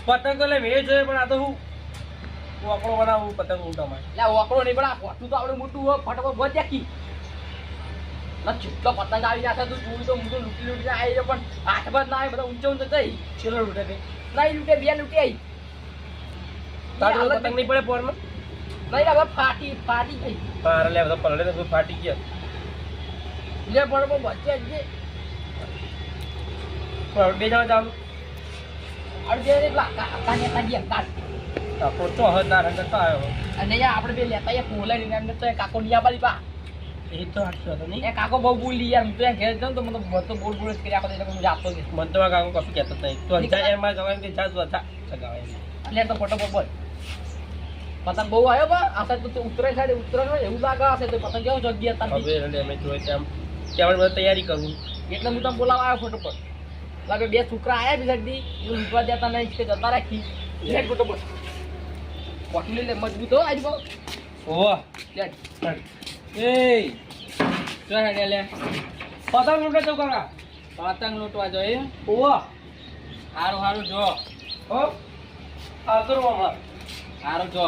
પતંગ એટલે મેં જોઈએ પણ આ તો હું ઓકળો બનાવું પતંગ ઉડામાં. એટલે ઓકળો નહીં પણ આ પોઠું તો આપણે મોટું હોય ફટાફટ બોલ દેખી ના જેટલો પતંગ આવી જશે તું જોયું તો હું તો લૂટી આવી જાય પણ હાથ બાદ ના આવે બધા ઊંચો ઊંચો થઈ ચેલો લૂટે તે નહીં લૂટે બે લૂટી આવી તારો પતંગ નહીં પડે પોરમાં નહીં હવે ફાટી ગઈ પાર લે બધા પલડે તો ફાટી ગયા લે પણ બચે જ પણ બે જણા જાવ અડધે એટલા કાને કાઢી કાઢ આપણો તો હવે ના રંગ તો આવ્યો અને આપણે બે લેતા એ પોલાઈ એમને તો કાકો લિયા બાલી પા એ તો હાથો હતો નહીં એ કાકો બહુ બોલી યાર હું તો ઘેર જાઉં તો મને બધો બોલ બોલ કરી આપણે એટલે હું જાતો જ મન તો આ કાકો કશું કહેતો નહીં તો હજાર એમાં જવાનું કે જા તું હતા સગાવાય એટલે તો ફટોફટ બોલ પતંગ બહુ આવ્યો બા આ સાઈડ તો ઉતરે સાઈડ ઉતરે એવું લાગે હશે તો પતંગ કેવો જગ્યા તારી હવે એટલે અમે જોઈએ તેમ ત્યાં બધા તૈયારી કરું એટલે હું તમને બોલાવા આવ્યો ફટોફટ લાગે બે છોકરા આયા બિસાડી એ લૂંટવા દેતા નહીં કે જતા રાખી લે ફટોફટ કોટલી લે મજબૂત હો આજ બહુ ઓહ લે એ ચો હેડે લે પતંગ લૂટે તો કાકા પતંગ લૂંટવા જોઈએ ઓહ હારું હારું જો હો આ તો મામા હારું જો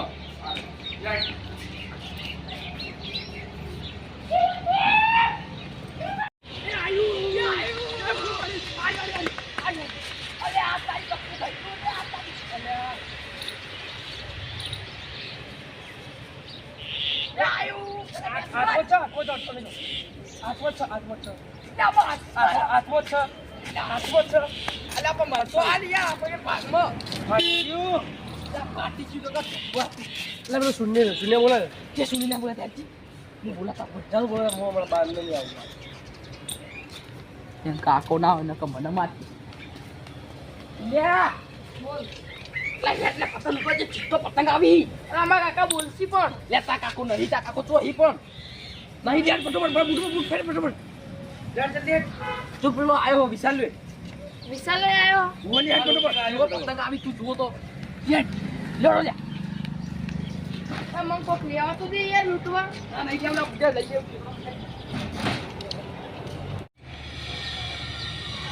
શૂન્ય બોલે કે સુની ના બોલા ત્યાંથી હું બોલાતા ચાલ બોલે હું હમણાં બહાર નહીં આવું એમ કાકો ના હોય ને કે મને મારતી લે બોલ એટલે પતંગ ઉપર જે ચીટો પતંગ આવી આમાં કાકા બોલસી પણ લેતા કાકો નહીં તા કાકો ચોહી પણ નહીં ધ્યાન ફટોફટ બુટ ફેર ફટોફટ ધ્યાન જલ્દી તું પેલો આવ્યો વિશાલ લે વિશાલ આવ્યો બોલી હાથ ફટોફટ પતંગ આવી તું જુઓ તો યાર લડો લે આ મન કોક લેવા તો દે યાર લૂંટવા આ નહીં કેમ ના પૂજા લઈ જાવ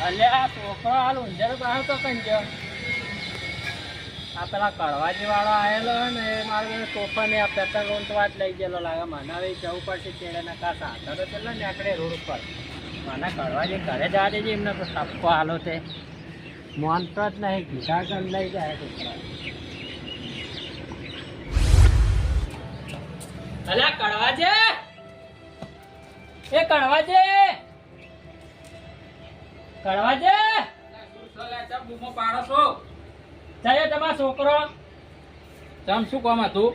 અલે આ છોકરો હાલ ઊંઝારો બહાર તો કઈ ગયો આ પેલા કડવાજી વાળો આવેલો ને એ મારે તોફાને આ પતંગ ઊંટવા જ લઈ ગયેલો લાગે મને હવે જવું પડશે તેડેના કાસા તો ચાલો ને આકડે રોડ ઉપર મને કડવાજી ઘરે જવા દેજે એમને તો ટપકો હાલો તે માનતો જ નહીં કીધા કર લઈ જાય છોકરા અલા કડવાજે એ કડવાજે કડવાજે બૂમો પાડો છો ચાલે તમારો છોકરો તમ શું કામ હતું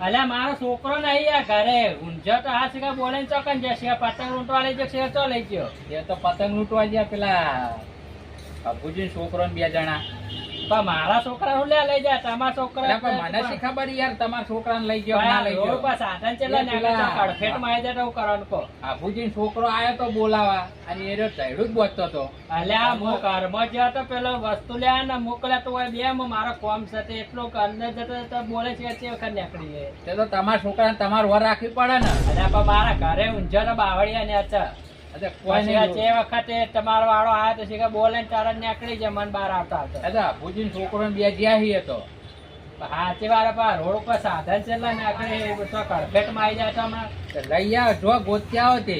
અલ્યા મારો છોકરો નહીં આ ઘરે ઊંઝા તો આ સિકા બોલે ચોકન જશે પતંગ લૂંટવા લઈ જશે તો લઈ ગયો એ તો પતંગ લૂંટવા ગયા પેલા અબુજી છોકરો ને બે જણા પણ મારા છોકરા હું લે લઈ જાય તમારા છોકરા મને શી ખબર યાર તમારા છોકરાને લઈ ગયો ના લઈ ગયો સાધન ચલા ને કડફેટ માં આવી જાય તો કરવાનું કહો આભુજી છોકરો આવ્યો તો બોલાવા અને એ ચડ્યું જ બોલતો હતો અલ્યા હું ઘરમાં જ્યો તો પેલો વસ્તુ લે ને મોકલ્યા તો હોય બે મારો કોમ છે એટલો અંદર જતો બોલે છે તે વખત નીકળી જાય તે તો તમારા છોકરાને તમારે વર રાખવી પડે ને અલ્યા પણ મારા ઘરે ઊંઝા બાવળિયા ને હતા જે વખતે તમારો વાળો આવ્યો તો શીખા બોલે ને તારા નીકળી જાય મન બહાર આવતા હતા ભુજી છોકરો બે જ્યાં હતો હાચી વાર રોડ ઉપર સાધન છે ને આખરે કડફેટ માં આવી જાય તો હમણાં લઈ આવો જો ગોત્યા આવો તે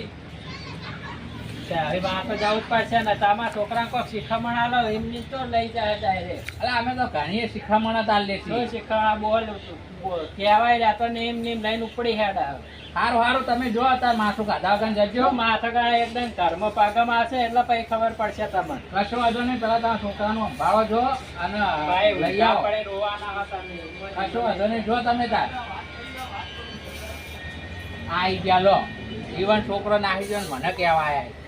હવે બહાર તો જવું જ પડશે ને તમારા છોકરા કોઈક શિખામણ આલો એમની તો લઈ જાય ડાયરેક્ટ અરે અમે તો ઘણી શિખામણ જ આલે શું શીખવા બોલ કહેવાય રહ્યા તો નેમ નેમ લઈને ઉપડી હેડ આવે સારું સારું તમે જો તાર માથું ગાધા વગર જજો માથા ગાળા એકદમ કર્મ પાગમાં હશે એટલે પછી ખબર પડશે તમને કશો વાંધો નહીં પેલા તમારા છોકરાનો સંભાળો જો અને લઈ આવો પડે રોવાના હતા કશો વાંધો નહીં જો તમે તાર આઈ ગયા લો જીવન છોકરો નાખી ગયો મને કહેવા આયા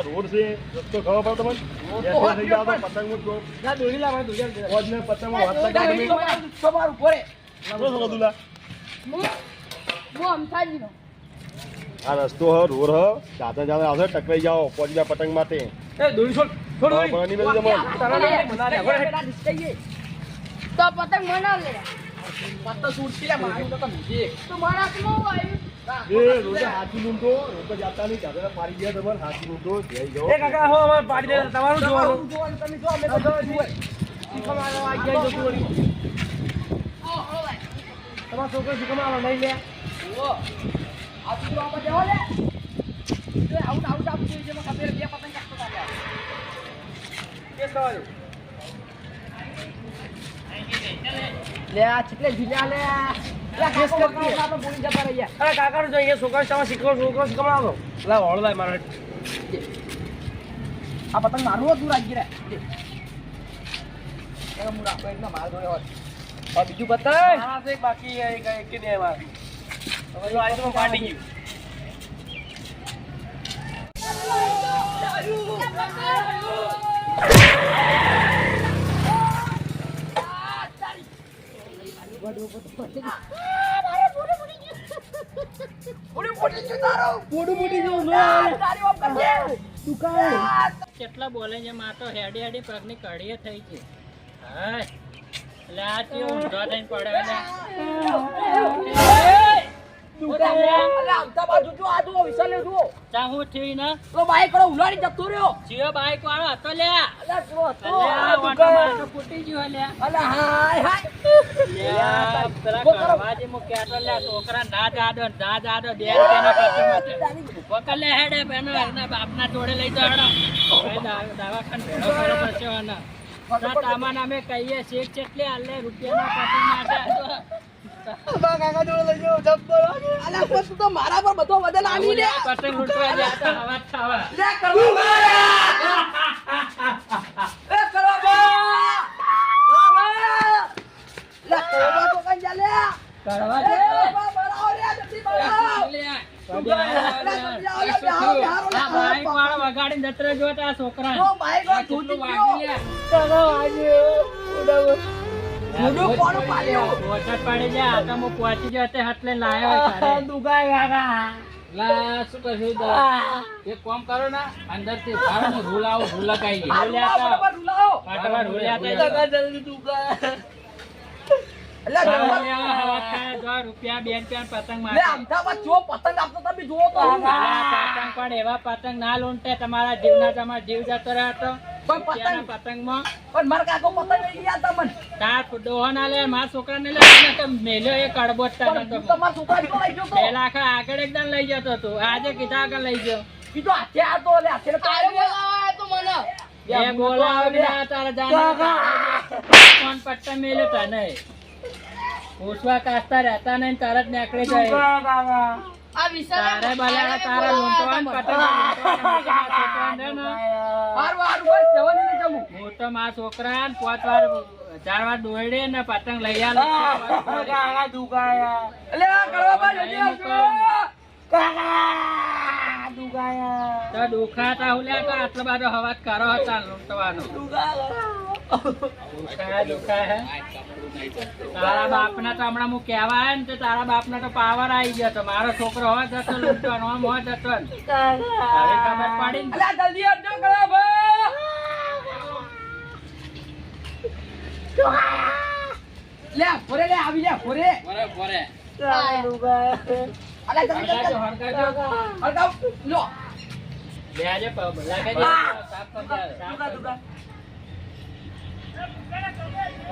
રોડ છે રસ્તો ખબર પડે આ રસ્તો હ રોડ હ જાતે જાતે આવશે ટકરાઈ જાઓ પહોંચી જાય પતંગ માટે દોડી છોડ થોડું પાણી મેલી દે તો પતંગ મના લે પત્તો છૂટતી લે મારું તો મ્યુઝિક તો મારા કેવું આવ્યું એ રોજા હાથી લૂંટો રોજા જાતા નહીં ચાદર પાડી ગયા તમારે હાથી લૂંટો જઈ જાઓ એ કાકા હો અમારે પાડી દે તમારું જોવાનું જોવાનું તમે જો અમે તો જોઈએ શીખવાડો આ ગયા જતું વળી ઓ ભાઈ તમારો છોકરો શીખવાડો નહીં લે ઓ આ તું આમાં જાવ લે એ આઉટ આઉટ આપ જોઈએ જેમાં ખબર બે પતંગ કાપતો હતા કે સવાલ લે આ ચીટલે ઢીલા લે લે કેસ કરતી આપણે બોલી જતા રહ્યા અરે કાકાનું જોઈએ છોકરો તમે છોકરો શીખવાડો લા વળ લાય મારે આ પતંગ મારું હતું રાખી રે એ મુરા કોઈ ના માર દોડે હોત આ બીજું પતંગ મારા છે બાકી એક કે દે મારી હવે જો આજે તો પાડી ગયું કેટલા બોલે છે માં તો હેડી હેડી પગની કડીએ થઈ છે હા એટલે આ તે ઊંધો થઈને પડે ને ચા હું થયું ને જતો રહ્યો જીઓ બાઈક વાળો હતો લ્યા અલા જો તો અલ્યા વાટો મારતો ફૂટી ગયો લ્યા અલા હાય હાય લ્યા પેલા કડવાજી મુ કહેતો લ્યા છોકરા ના જાડો બે રૂપિયાના કસ્ટમર વકલે હેડે બેનો એના બાપના જોડે લઈ જાડો દવાખાન ભેળો કરો પડશે આના તામા નામે કહીએ શેખ ચેટલી હાલે રૂપિયાના કટી માટે અલા બસ તું તો મારા પર બધો વજન આલી લે પતંગ લૂંટવા જતા હવા ખાવા લે કરવા એ કરવા લે કરવા તો કઈ જા લે કરવા એ બરાવો રે જતી બરાવો બાઈક વાળો વગાડીને જતરે જોતા છોકરા ઓ બાઈક ઓ છૂટી ગયો મુડો કોણ પાડ્યો વોટર પાડી જા આ તો હું પહોંચી ગયો તે હાથ લઈને લાયો તારે દુગાય કાકા લા શું કહ્યું એક કામ કરો ને અંદર થી ભાડો ને રૂલ આવો રૂલ લગાઈ ગઈ રૂલ આતા પાટવા રૂલ આતા જલ્દી દુગાય રૂપિયા 2 રૂપિયા પતંગ લે મારે અમદાવાદ જો પતંગ આપતો તમે જોવો તો પતંગ પણ એવા પતંગ ના લૂંટે તમારા જીવના તમારો જીવ જતો રહ્યો પણ પતંગ પતંગમાં પણ માર કાકો પતંગ લઈ ગયા તમને તાર ડોહો ના લે મારા છોકરાને લે તો મેલ્યો એ કડબોટ પણ તું તમારા છોકરા તો લઈ ગયો તો પેલા આખા આગળ એકદમ લઈ જતો તું આજે કીધા આગળ લઈ ગયો કીધો હાથે આતો લે હાથે આ બોલાવા તો મને એ બોલાવ તારા જાને કોણ પટ્ટા મેલ્યો તને પૂછવા કાસ્તા રહેતા નહીં તરત નીકળી જાય આ વિશાલ તારે બલાડા તારા લૂંટવાનું પતંગ હારું હારું બસ જવાની ને જમું હું તો મારા છોકરા 5 વાર 4 વાર દોડે ને પતંગ લઈ આલ અલે આ કરવા બા જલ્દી આવજો કાકા દુગાયા તો દુખાતા હુલ્યા તો આટલો બધો હવાજ કરો હતા લૂંટવાનો દુખા હે તારા બાપના તો હમણાં હું કહેવા આવ્યો ને તો તારા બાપના તો પાવર આવી ગયો તો મારો છોકરો હોય જતો લૂંટવાનો આમ હોય જતો ને હવે ખબર પડી ને અલે જલ્દી આવજો કરવા બા લે ફોરે લે આવી લે ફોરે બરાબર અલે જલ્દી હરગાજો હરગાજો હરગાવ લો બે આજે લાગે છે સાફ કરી દે સાફ કરી દે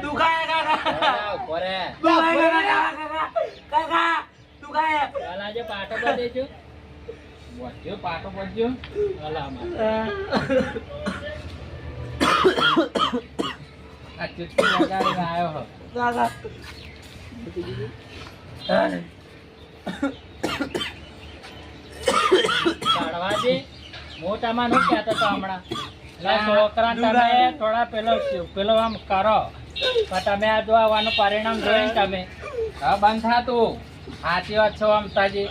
દુગાયા કાકા કોરે દુગાયા કાકા દુગાયા કાલા જે પાટો પર દેજો બોજો પાટો બોજો અલા માં આ ચુટકી લગાડી આવ્યો હો કાકા કાઢવાજી હું તમારું કહેતો હતો હમણાં છોકરા તમે થોડા પેલો આમ કરો પણ તમે આ જો આવવાનું પરિણામ જોઈને તમે હવે બંધ થાતું સાચી વાત છો આમ તાજી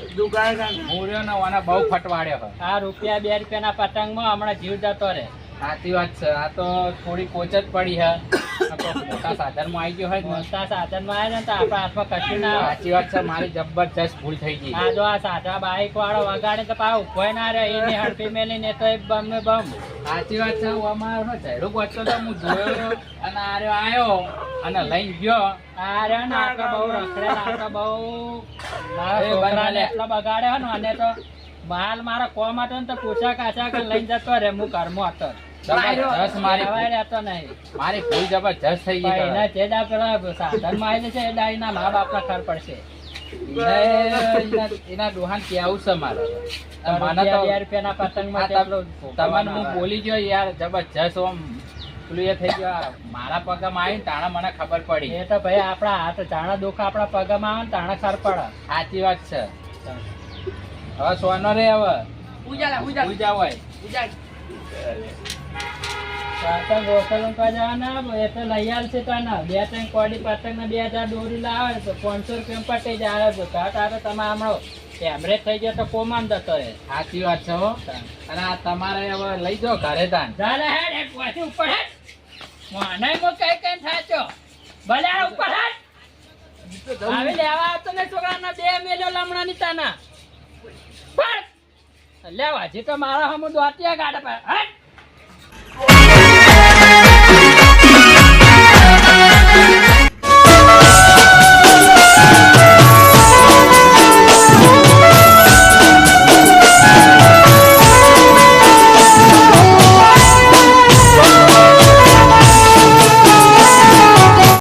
મૂર્યો ને ઓને બહુ ફટવાડ્યો આ રૂપિયા 2 રૂપિયાના પતંગમાં હમણાં જીવ જતો રહે સાચી વાત છે આ તો થોડી કોચ જ પડી હે આ તો મોટા સાધનમાં આવી ગયો હોય ને. મોટા સાધનમાં આવે ને તો આપણા હાથમાં કશું ના આવે. સાચી વાત છે મારી જબરજસ્ત ભૂલ થઈ ગઈ. આ જો આ સાધા બાઈક વાળો વગાડે તો પાછો ઉભો ના રહે એની હડપી મેલીને તો એ બમ ને બમ. સાચી વાત છે હું અમારો ઝેડું પહોંચતો તો હું જોયો અને આર્યો આવ્યો અને લઈ ગયો. આ રે ને આ તો બહુ રખડેલા, આ તો બહુ મારા એ છોકરાને બનાલે. એટલો બગાડ્યો ને અને તો માલ મારા કોમ હતો ને તો પૂછા કાચા કે લઈને જતો રે હું ઘરમાં હતો. જબરજસ્ત મારી કહેવાય રહેતો નહીં. મારી ભૂલ જબરજસ્ત થઈ ગઈ. પણ એના જે દા પેલા સાધનમાં આવી છે એ દા એના મા બાપના ખર પડશે. એના ડોહાન કેવું છે મારે મને તો 2 રૂપિયાના પતંગમાં આ તેટલો તમને હું બોલી ગયો યાર જબરજસ્ત આમ પેલું એ થઈ ગયો મારા પગમાં આવીને તાણે મને ખબર પડી. એ તો ભાઈ આપણા હાથ જાણા દુઃખ આપણા પગમાં આવે ને તાણા ખર પડે. સાચી વાત છે. હવે સોનો રે હવે ઉજા હોય પતંગ હોટલ પર જવાના એ તો લઈ આવશે તને 2-3 કોડી પતંગ ને 2000 દોરી લાવે તો 500 રૂપિયા પટી જાય તો તારે તમે હમણાં એમરેજ થઈ ગયો તો કોમાન જતો રહે. સાચી વાત છે હો. અને આ તમારે હવે લઈ જાઓ ઘરે તાન. ચાલે હેડ એક પાછી ઉપર હેડ મને મો કઈ કઈ થાચો ભલે આ ઉપર હેડ આવી લેવા આવતો ને છોકરાના 2 મેલ્યો લમણાની તાના બસ લેવા જે તો મારા હમ દોતિયા ગાડા પર હેડ